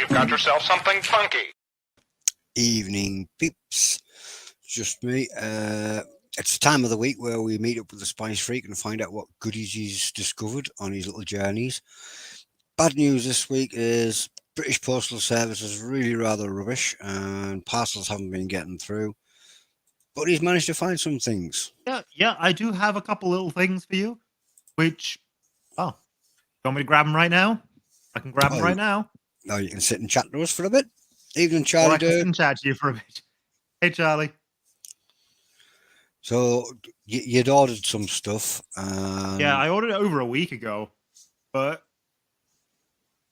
You've got yourself something funky. Evening, peeps. Just me. It's the time of the week where we meet up with the Spice Freak and find out what goodies he's discovered on his little journeys. Bad news this week is British Postal Service is really rather rubbish and parcels haven't been getting through. But he's managed to find some things. Yeah, I do have a couple little things for you, which, you want me to grab them right now? I can grab them right now. Now you can sit and chat to us for a bit. Evening, Or Charlie. I can sit and chat to you for a bit. Hey, Charlie. So you'd ordered some stuff. Yeah, I ordered it over a week ago, but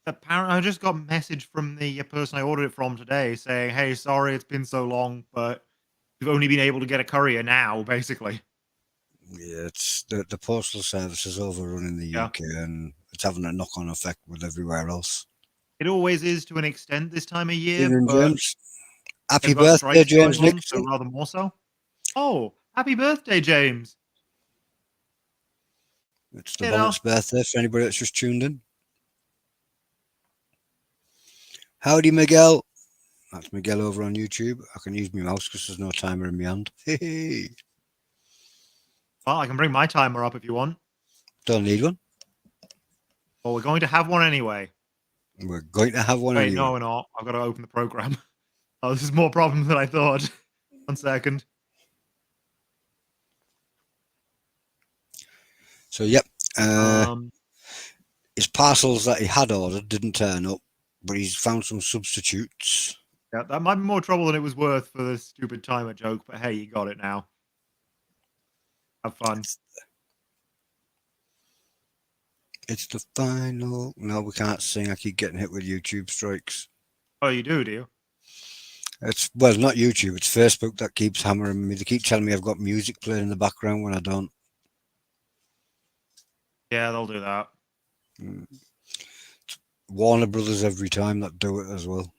apparently I just got a message from the person I ordered it from today saying, hey, sorry, it's been so long, but we've only been able to get a courier now, basically. Yeah, it's the postal service is overrun in the UK and it's having a knock-on effect with everywhere else. It always is to an extent this time of year. Evening, but James. Happy birthday, James Nixon. So rather more so. Oh, happy birthday, James. It's the Bonnet's birthday for anybody that's just tuned in. Howdy, Miguel. That's Miguel over on YouTube. I can use my mouse because there's no timer in my hand. Hey. Well, I can bring my timer up if you want. Don't need one. Well, we're going to have one anyway. We're going to have one anyway. No, we're not. I've got to open the program. Oh, this is more problems than I thought. 1 second. So, yep. His parcels that he had ordered didn't turn up, but he's found some substitutes. Yeah, that might be more trouble than it was worth for the stupid timer joke, but hey, you got it now. Have fun. It's the final... No, we can't sing. I keep getting hit with YouTube strikes. Oh, you do you? It's, well, not YouTube. It's Facebook that keeps hammering me. They keep telling me I've got music playing in the background when I don't. Yeah, they'll do that. It's Warner Brothers every time that do it as well.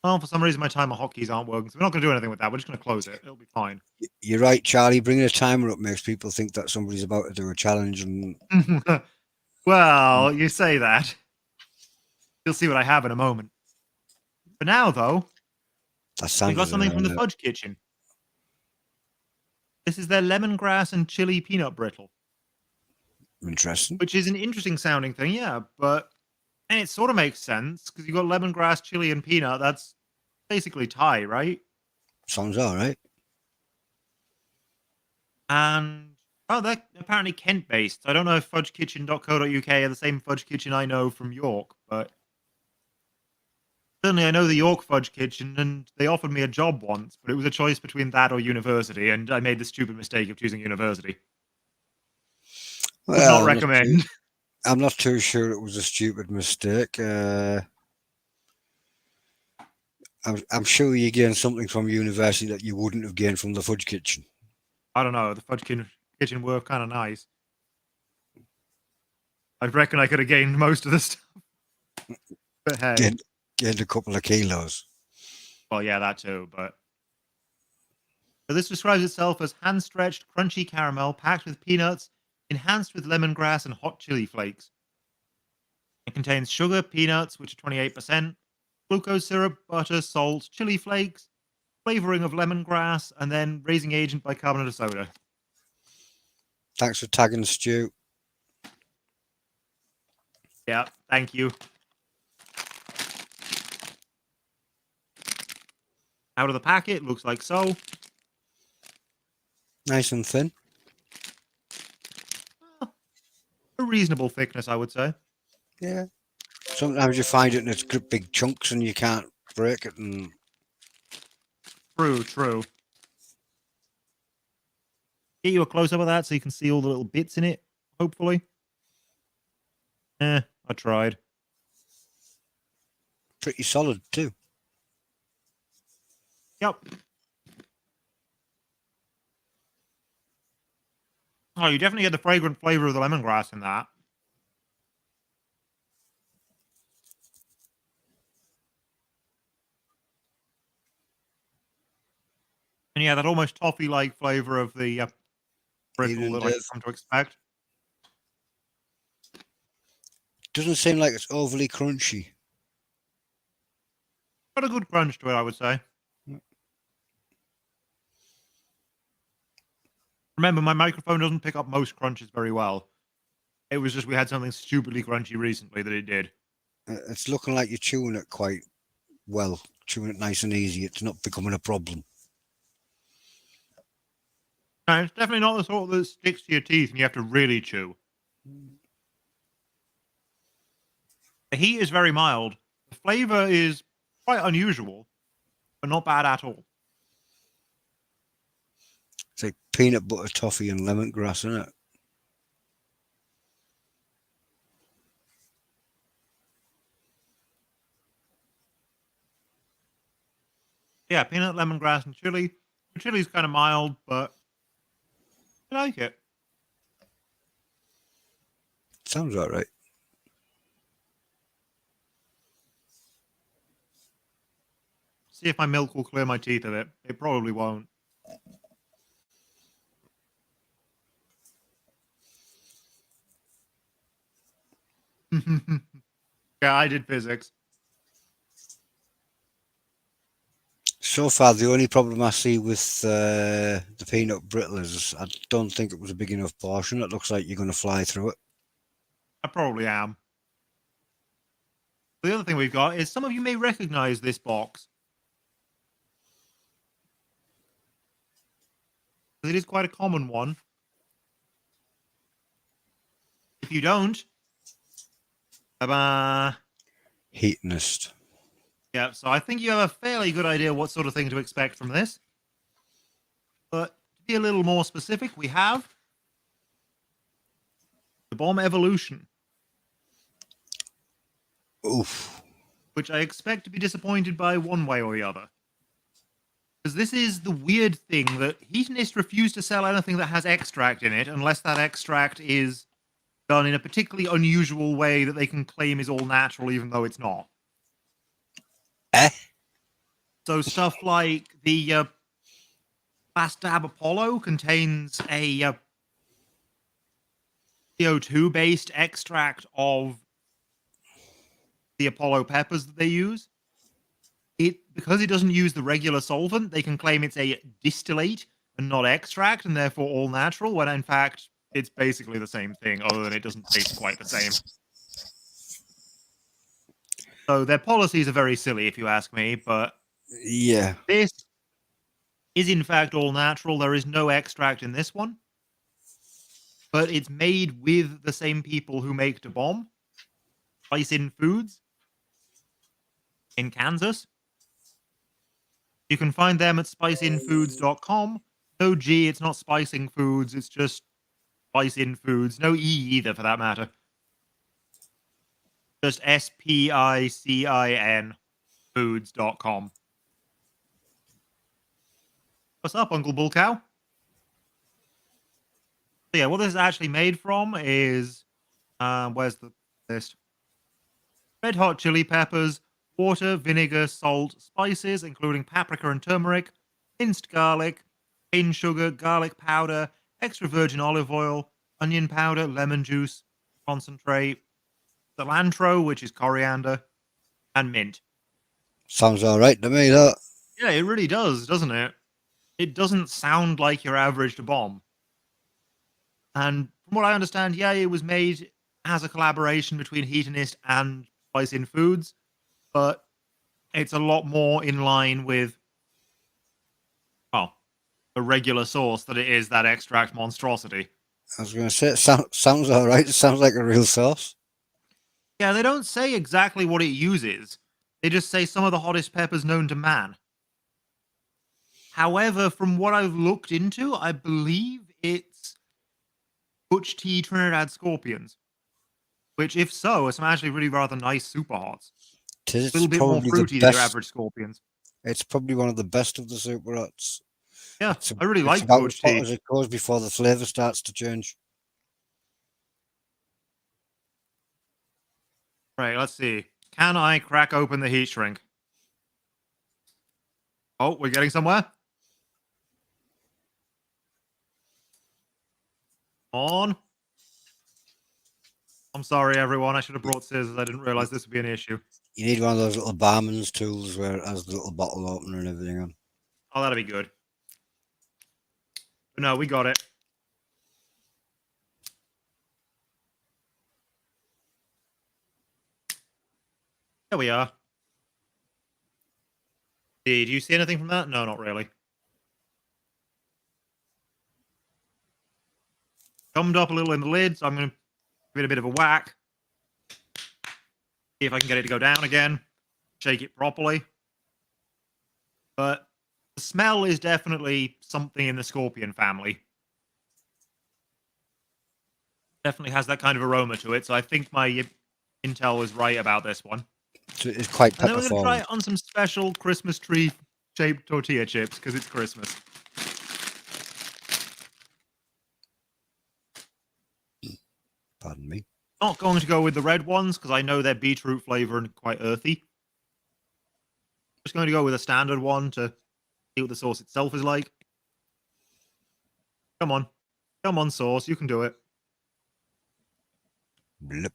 Well, for some reason, my timer hotkeys aren't working, so we're not going to do anything with that. We're just going to close it. It'll be fine. You're right, Charlie. Bringing a timer up makes people think that somebody's about to do a challenge. And well, you say that. You'll see what I have in a moment. For now, though, we got something from the Fudge Kitchen. This is their lemongrass and chili peanut brittle. Interesting. Which is an interesting sounding thing, yeah, but and it sort of makes sense because you've got lemongrass, chili, and peanut. That's basically Thai, right? Sounds all right. And they're apparently Kent-based. I don't know if fudgekitchen.co.uk are the same Fudge Kitchen I know from York, but certainly I know the York Fudge Kitchen, and they offered me a job once, but it was a choice between that or university, and I made the stupid mistake of choosing university. Would not recommend. I'm not too sure it was a stupid mistake. I'm sure you gained something from university that you wouldn't have gained from the Fudge Kitchen. I don't know. The Fudge Kitchen were kind of nice. I reckon I could have gained most of the stuff. But hey. Gained a couple of kilos. Well, yeah, that too, but... So this describes itself as hand-stretched, crunchy caramel packed with peanuts, enhanced with lemongrass and hot chili flakes. It contains sugar, peanuts, which are 28%, glucose syrup, butter, salt, chili flakes, flavoring of lemongrass, and then raising agent bicarbonate of soda. Thanks for tagging Stu. Yeah, thank you. Out of the packet, looks like so. Nice and thin. A reasonable thickness, I would say. Yeah. Sometimes you find it in its big chunks and you can't break it. And True. Get you a close-up of that so you can see all the little bits in it, hopefully. I tried. Pretty solid, too. Yep. Oh, you definitely get the fragrant flavor of the lemongrass in that. And yeah, that almost toffee-like flavor of the brittle that I've come to expect. Doesn't seem like it's overly crunchy. Got a good crunch to it, I would say. Remember, my microphone doesn't pick up most crunches very well. It was just we had something stupidly crunchy recently that it did. It's looking like you're chewing it quite well, chewing it nice and easy. It's not becoming a problem. No, it's definitely not the sort that sticks to your teeth and you have to really chew. The heat is very mild. The flavor is quite unusual, but not bad at all. It's like peanut butter toffee and lemongrass, isn't it? Yeah, peanut, lemongrass, and chili. The chili's kind of mild, but I like it. Sounds all right. See if my milk will clear my teeth of it. It probably won't. Yeah, I did physics. So far, the only problem I see with the peanut brittle is I don't think it was a big enough portion. It looks like you're going to fly through it. I probably am. The other thing we've got is some of you may recognize this box. It is quite a common one. If you don't, Heatonist. yeah, so I think you have a fairly good idea what sort of thing to expect from this. But to be a little more specific, we have the bomb evolution, Oof. which I expect to be disappointed by one way or the other. Because this is the weird thing that Heatonist refuse to sell anything that has extract in it unless that extract is done in a particularly unusual way that they can claim is all natural even though it's not. Eh? So stuff like the Last Dab Apollo contains a CO2-based extract of the Apollo peppers that they use. Because it doesn't use the regular solvent, they can claim it's a distillate and not extract, and therefore all natural, when in fact it's basically the same thing, other than it doesn't taste quite the same. So their policies are very silly, if you ask me, but Yeah. this is in fact all natural. There is no extract in this one, but it's made with the same people who make the bomb, Spice In Foods, in Kansas. You can find them at spiceinfoods.com. No G, it's not Spicing Foods, it's just Spice In Foods. No E either, for that matter. Just SPICIN foods.com. What's up, Uncle Bull Cow? So yeah, what this is actually made from is where's the list? Red hot chili peppers, water, vinegar, salt, spices, including paprika and turmeric, minced garlic, cane sugar, garlic powder, extra virgin olive oil, onion powder, lemon juice, concentrate, cilantro, which is coriander, and mint. Sounds all right to me, that. Yeah, it really does, doesn't it? It doesn't sound like your average bomb. And from what I understand, yeah, it was made as a collaboration between Heatonist and Spice In Foods, but it's a lot more in line with, well, the regular sauce that it is that extract monstrosity. I was going to say, it sounds all right. It sounds like a real sauce. Yeah, they don't say exactly what it uses. They just say some of the hottest peppers known to man. However, from what I've looked into, I believe it's Butch T Trinidad Scorpions. Which, if so, are some actually really rather nice super hots. A little bit more fruity than your average Scorpions. It's probably one of the best of the super hots. Yeah, I really like about Butch as hot T. as it goes before the flavour starts to change. Right, let's see. Can I crack open the heat shrink? Oh, we're getting somewhere. On. I'm sorry, everyone. I should have brought scissors. I didn't realize this would be an issue. You need one of those little barman's tools where it has the little bottle opener and everything on. Oh, that'll be good. But no, we got it. There we are. Did you see anything from that? No, not really. Gummed up a little in the lid, so I'm going to give it a bit of a whack. See if I can get it to go down again. Shake it properly. But the smell is definitely something in the scorpion family. Definitely has that kind of aroma to it, so I think my intel was right about this one. So it's quite And then we're pepper going to try forward. it on some special Christmas tree shaped tortilla chips because it's Christmas. Pardon me. Not going to go with the red ones because I know they're beetroot flavor and quite earthy. Just going to go with a standard one to see what the sauce itself is like. Come on. Come on, sauce. You can do it. Blip.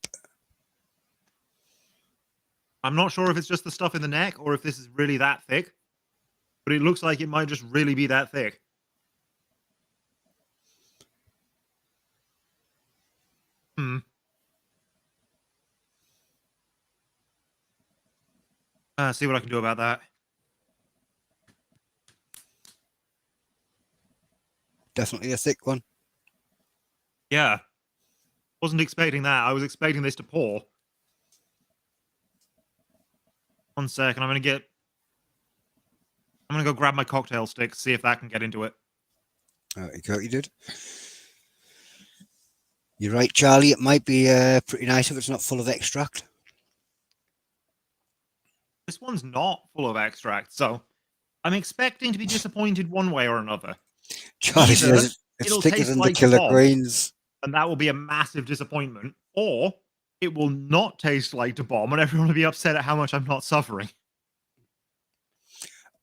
I'm not sure if it's just the stuff in the neck or if this is really that thick, but it looks like it might just really be that thick. See what I can do about that. Definitely a thick one. Yeah. Wasn't expecting that. I was expecting this to pour. 1 second. I'm going to go grab my cocktail stick, see if that can get into it. You did. You're right, Charlie. It might be pretty nice if it's not full of extract. This one's not full of extract, so I'm expecting to be disappointed one way or another. Charlie Either says it's it'll thicker taste than the like killer bomb. greens. And that will be a massive disappointment, or it will not taste like the bomb, and everyone will be upset at how much I'm not suffering.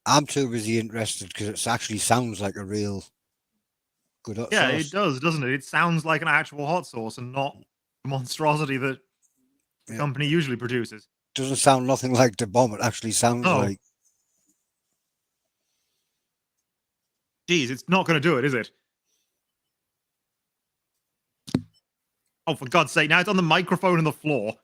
I'm too busy interested because it actually sounds like a real good hot Yeah, sauce. it does, doesn't it? It sounds like an actual hot sauce and not the monstrosity that the company usually produces. Doesn't sound nothing like the bomb. It actually sounds like. Geez, it's not going to do it, is it? Oh, for God's sake, now it's on the microphone and the floor.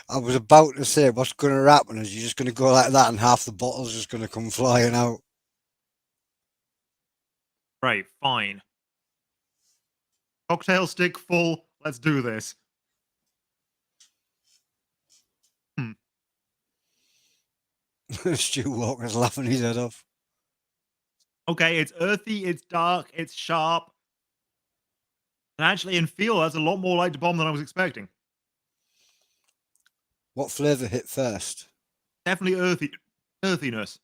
I was about to say, what's going to happen is you're just going to go like that and half the bottle's just going to come flying out. Right, fine. Cocktail stick full. Let's do this. Stu Walker's laughing his head off. Okay, it's earthy, it's dark, it's sharp. And actually, in feel, that's a lot more like the bomb than I was expecting. What flavour hit first? Definitely earthiness.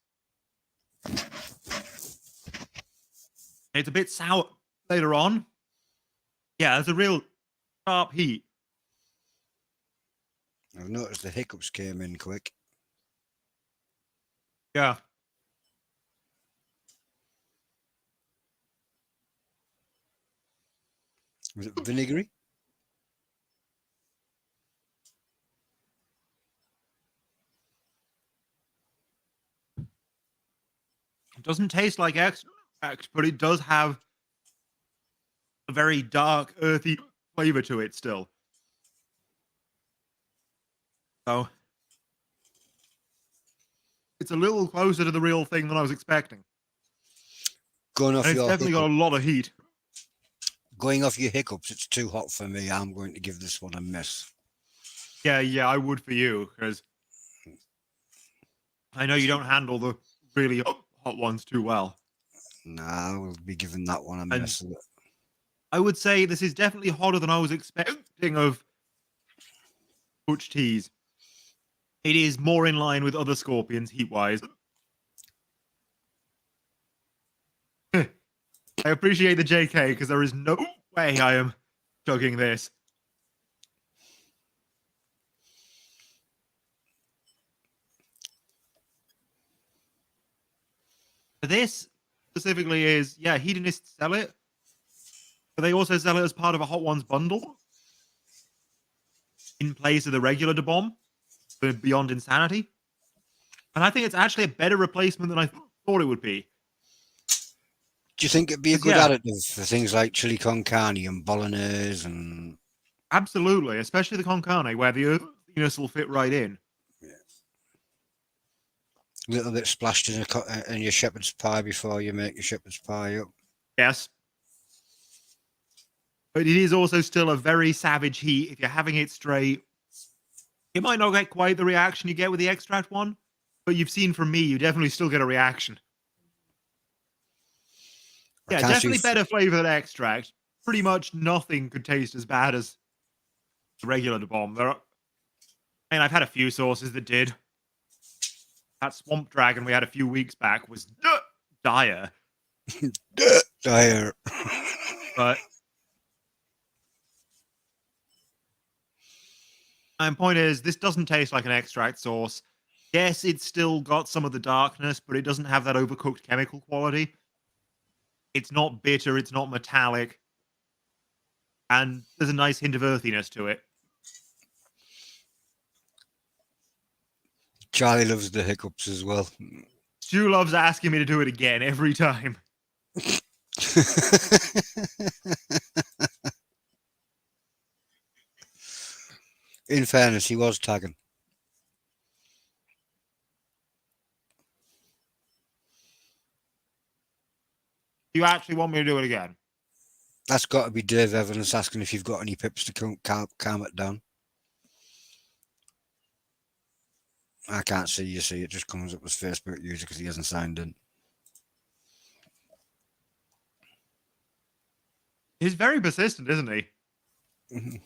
It's a bit sour later on. Yeah, there's a real sharp heat. I've noticed the hiccups came in quick. Yeah. Was it vinegary? It doesn't taste like extract, but it does have a very dark, earthy flavor to it still. So it's a little closer to the real thing than I was expecting. Going off And it's your definitely got a lot of heat. Going off your hiccups, it's too hot for me. I'm going to give this one a miss. Yeah, I would for you, because I know you don't handle the really hot ones too well. Nah, we'll be giving that one a miss. I would say this is definitely hotter than I was expecting of Butch Teas. It is more in line with other Scorpions heat-wise. I appreciate the JK because there is no way I am chugging this. This specifically is, hedonists sell it. But they also sell it as part of a Hot Ones bundle in place of the regular Da Bomb for Beyond Insanity. And I think it's actually a better replacement than I thought it would be. Do you think it'd be a 'Cause, good yeah. additive for things like chili con carne and bolognese and Absolutely, especially the con carne, where the earthiness will fit right in. a little bit splashed in your shepherd's pie before you make your shepherd's pie up? Yes. But it is also still a very savage heat. If you're having it straight, it might not get quite the reaction you get with the extract one, but you've seen from me, you definitely still get a reaction. I Yeah, can't see definitely better flavor than extract. Pretty much nothing could taste as bad as the regular Da Bomb. And I've had a few sauces that did. That Swamp Dragon we had a few weeks back was dire. dire. But my point is, this doesn't taste like an extract sauce. Yes, it's still got some of the darkness, but it doesn't have that overcooked chemical quality. It's not bitter, it's not metallic, and there's a nice hint of earthiness to it. Charlie loves the hiccups as well. Stu loves asking me to do it again every time. In fairness, he was tagging. Do you actually want me to do it again? That's got to be Dave Evans asking if you've got any pips to calm it down. I can't see you see. It just comes up as Facebook user because he hasn't signed in. He's very persistent, isn't he?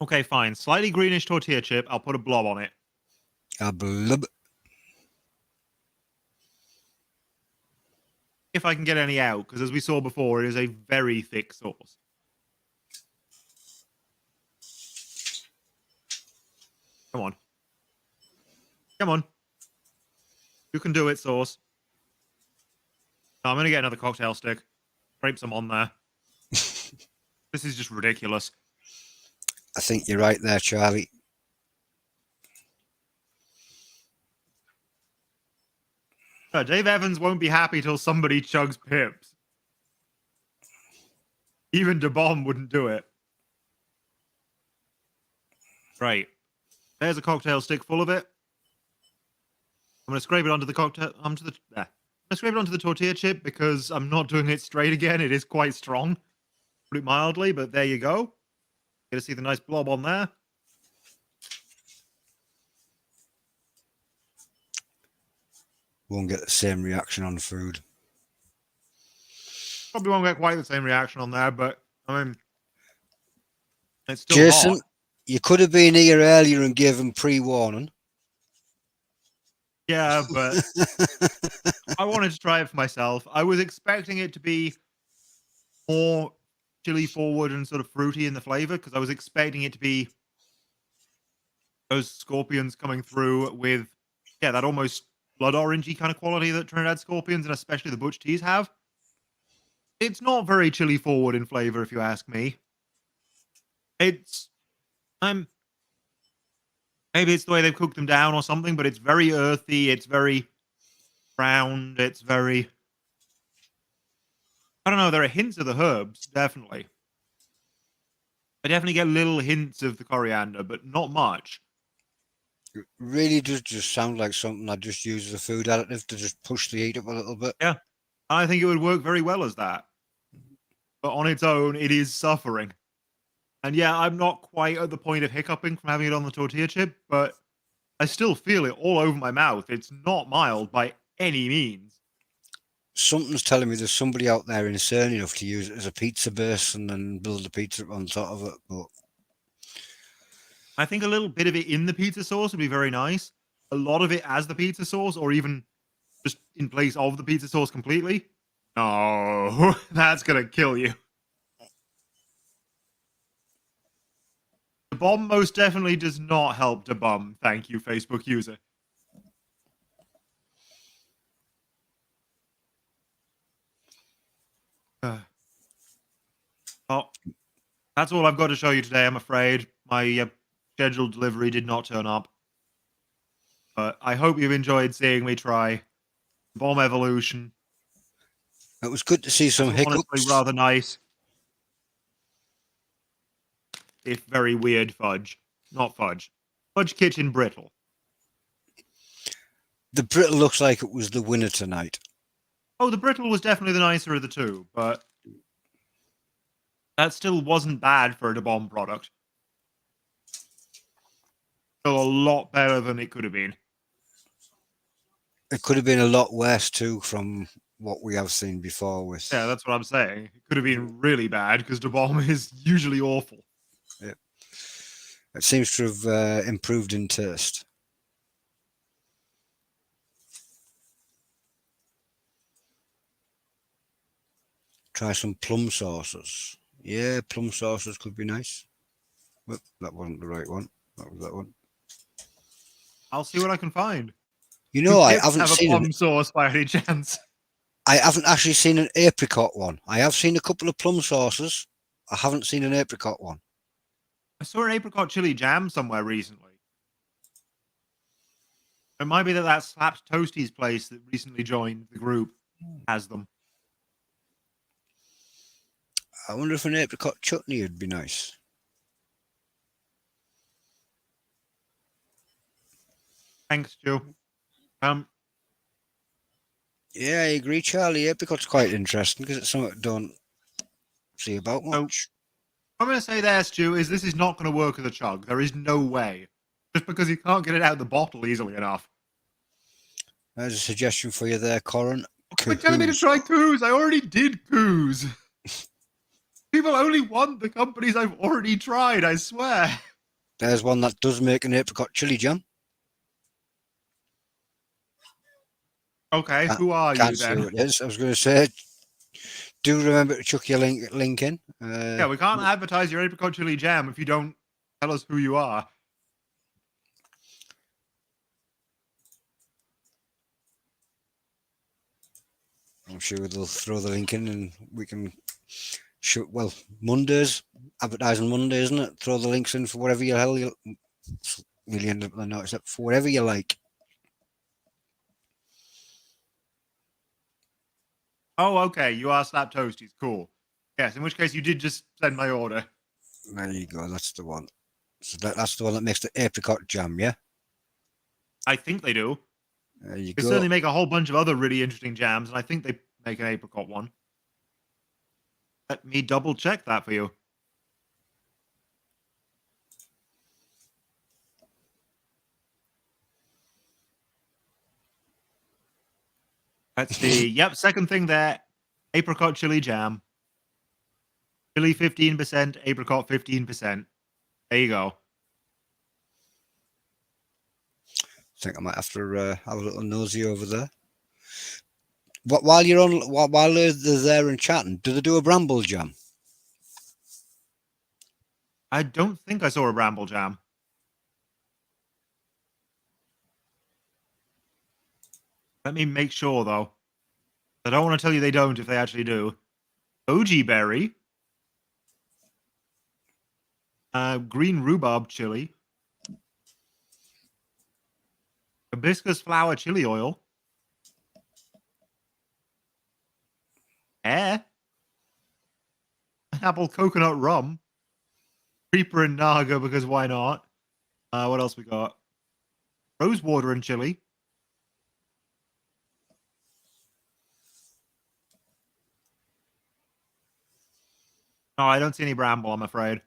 Okay, fine. Slightly greenish tortilla chip. I'll put a blob on it. A blub. If I can get any out, because as we saw before, it is a very thick sauce. Come on. Come on. You can do it, sauce. No, I'm going to get another cocktail stick. Scrape some on there. This is just ridiculous. I think you're right there, Charlie. Dave Evans won't be happy till somebody chugs pips. Even Da Bomb wouldn't do it. Right. There's a cocktail stick full of it. I'm gonna scrape it onto the cocktail. I'm gonna scrape it onto the tortilla chip because I'm not doing it straight again. It is quite strong. Put it mildly, but there you go. Get to see the nice blob on there. Won't get the same reaction on food. Probably won't get quite the same reaction on there, but I mean, it's still Jason, hot. you could have been here earlier and given pre-warning. Yeah, but I wanted to try it for myself. I was expecting it to be more chili forward and sort of fruity in the flavor because I was expecting it to be those scorpions coming through with, yeah, that almost blood orangey kind of quality that Trinidad scorpions and especially the Butch teas have. It's not very chili forward in flavor, if you ask me. It's, maybe it's the way they've cooked them down or something, but it's very earthy. It's very round. It's very, I don't know. There are hints of the herbs, definitely. I definitely get little hints of the coriander, but not much. It really does just sound like something I just use as a food additive to just push the heat up a little bit. Yeah. I think it would work very well as that. But on its own, it is suffering. And yeah, I'm not quite at the point of hiccuping from having it on the tortilla chip, but I still feel it all over my mouth. It's not mild by any means. Something's telling me there's somebody out there insane enough to use it as a pizza base and then build a pizza on top of it. But I think a little bit of it in the pizza sauce would be very nice. A lot of it as the pizza sauce, or even just in place of the pizza sauce completely. Oh, that's going to kill you. The bomb most definitely does not help Da Bomb. Thank you, Facebook user. Well, that's all I've got to show you today, I'm afraid. My scheduled delivery did not turn up. But I hope you've enjoyed seeing me try Bomb Evolution. It was good to see some Honestly, hiccups. rather nice, if very weird fudge. Not fudge. Fudge Kitchen Brittle. The brittle looks like it was the winner tonight. Oh, the Brittle was definitely the nicer of the two, but that still wasn't bad for a bomb product. Still a lot better than it could have been. It could have been a lot worse too, from what we have seen before. With Yeah, that's what I'm saying. It could have been really bad because the bomb is usually awful. it seems to have improved in taste. Try some plum sauces. Yeah, plum sauces could be nice. But that wasn't the right one. That was that one. I'll see what I can find. You know, I Pips haven't have a seen plum sauce by any chance. I haven't actually seen an apricot one. I have seen a couple of plum sauces. I haven't seen an apricot one. I saw an apricot chili jam somewhere recently. It might be that Slapped Toasties place that recently joined the group has them. I wonder if an apricot chutney would be nice. Thanks, Joe. Yeah, I agree, Charlie. Apricot's quite interesting because it's something I don't see about much. What I'm going to say there, Stu, is this is not going to work as a chug. There is no way. Just because you can't get it out of the bottle easily enough. There's a suggestion for you there, Coran. Quit telling me to try Coos. I already did Coos. People only want the companies I've already tried, I swear. There's one that does make an apricot chili jam. Okay, who are you Can't see then? who it is. I was going to say, do remember to chuck your link in. Yeah, we can't advertise your apricot chili jam if you don't tell us who you are. I'm sure they'll throw the link in and we can shoot. Well, Mondays, advertising Monday, isn't it? Throw the links in for whatever you hell you really end up with a notice up for whatever you like. Oh, okay. You are Slap Toasties. Cool. Yes, in which case you did just send my order. There you go. That's the one. So that's the one that makes the apricot jam, yeah? I think they do. There you They go. certainly make a whole bunch of other really interesting jams, and I think they make an apricot one. Let me double check that for you. Let's see. Yep, second thing there. Apricot chili jam. Chili 15%, apricot 15%. There you go. I think I might have to have a little nosy over there. While you're on, while they're there and chatting, do they do a bramble jam? I don't think I saw a bramble jam. Let me make sure, though. I don't want to tell you they don't if they actually do. OG berry. Green rhubarb chili. Hibiscus flower chili oil. Apple coconut rum. Creeper and Naga, because why not? What else we got? Rose water and chili. No, I don't see any bramble, I'm afraid.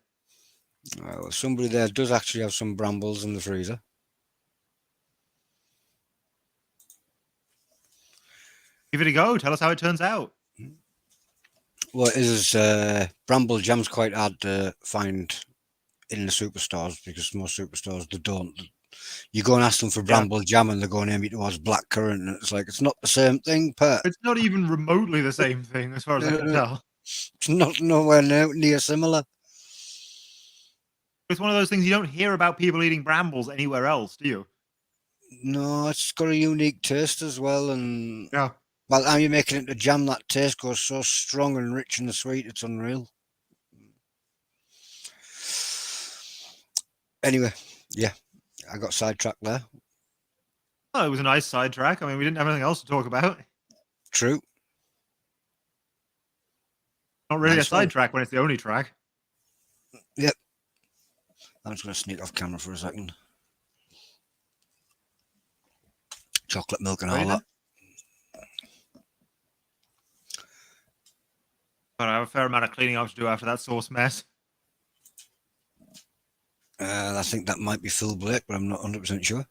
Well, somebody there does actually have some brambles in the freezer. Give it a go. Tell us how it turns out. Well, it is bramble jam's quite hard to find in the superstores because most superstores they don't. You go and ask them for bramble jam and they're going aiming towards blackcurrant, and it's like it's not the same thing, but it's not even remotely the same thing as far as I can tell. It's not nowhere near similar. It's one of those things you don't hear about people eating brambles anywhere else, do you? No, it's got a unique taste as well, and yeah, By the time you make it into jam, that taste goes so strong and rich and sweet, it's unreal. Anyway, yeah, I got sidetracked there. Oh, it was a nice sidetrack. I mean, we didn't have anything else to talk about. True. Not really Nice a one. sidetrack when it's the only track. Yep. I'm just going to sneak off camera for a second. Chocolate milk and all that. But I have a fair amount of cleaning up to do after that sauce mess. I think that might be Phil Blake, but I'm not 100% sure.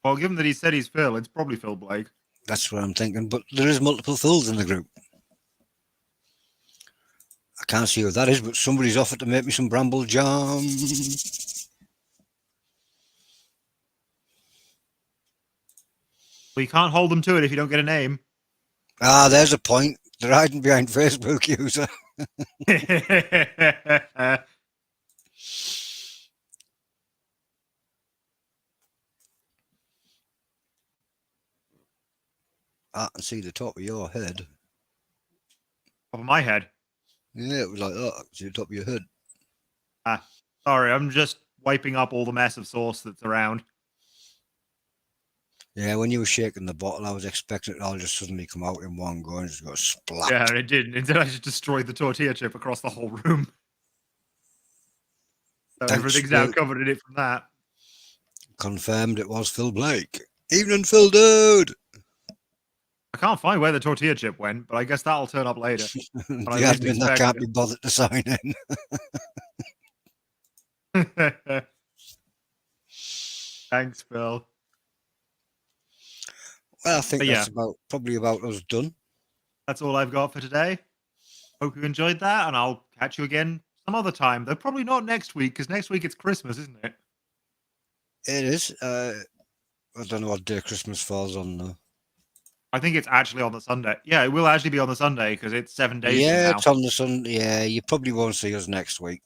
Well, given that he said he's Phil, it's probably Phil Blake. That's what I'm thinking. But there is multiple Phils in the group. I can't see who that is, but somebody's offered to make me some bramble jam. Well, you can't hold them to it if you don't get a name. Ah, there's a point. They're hiding behind Facebook user. I can see the top of your head. Top of my head. Yeah, it was like that. I can see the top of your head. Ah, sorry, I'm just wiping up all the mess of sauce that's around. Yeah, when you were shaking the bottle, I was expecting it all just suddenly come out in one go and just go splat. Yeah, and it didn't. Instead, I just destroyed the tortilla chip across the whole room. So Thanks, everything's now Phil. covered in it from that. Confirmed it was Phil Blake. Evening, Phil, dude. I can't find where the tortilla chip went, but I guess that'll turn up later. The I least admin that expect can't it. be bothered to sign in. Thanks, Phil. Well, I think But that's yeah. probably about us done. That's all I've got for today. Hope you enjoyed that, and I'll catch you again some other time. Though probably not next week, because next week it's Christmas, isn't it? It is. I don't know what day Christmas falls on, though. I think it's actually on the Sunday. Yeah, it will actually be on the Sunday because it's 7 days from Yeah, now. it's on the Sunday. Yeah, you probably won't see us next week.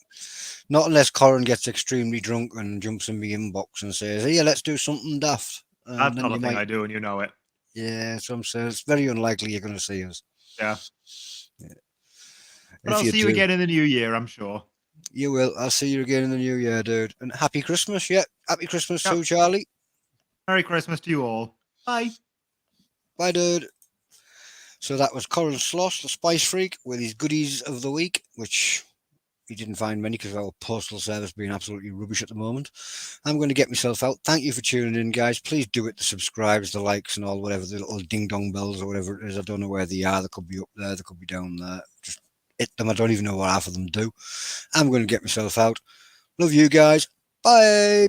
Not unless Coran gets extremely drunk and jumps in my inbox and says, "Hey, let's do something daft." And That's then not you a thing might. I do, and you know it. Yeah, so I'm saying it's very unlikely you're going to see us. Yeah. Yeah. But If I'll you see you do, again in the new year, I'm sure. you will. I'll see you again in the new year, dude. And happy Christmas. Yeah, happy Christmas Yep. too, Charlie. Merry Christmas to you all. Bye. Bye, dude. So that was Coran Sloss, the Spice Freak, with his goodies of the week, which he didn't find many because our postal service being absolutely rubbish at the moment. I'm going to get myself out. Thank you for tuning in, guys. Please do it, the subscribes, the likes, and all whatever, the little ding-dong bells or whatever it is. I don't know where they are. They could be up there. They could be down there. Just hit them. I don't even know what half of them do. I'm going to get myself out. Love you guys. Bye.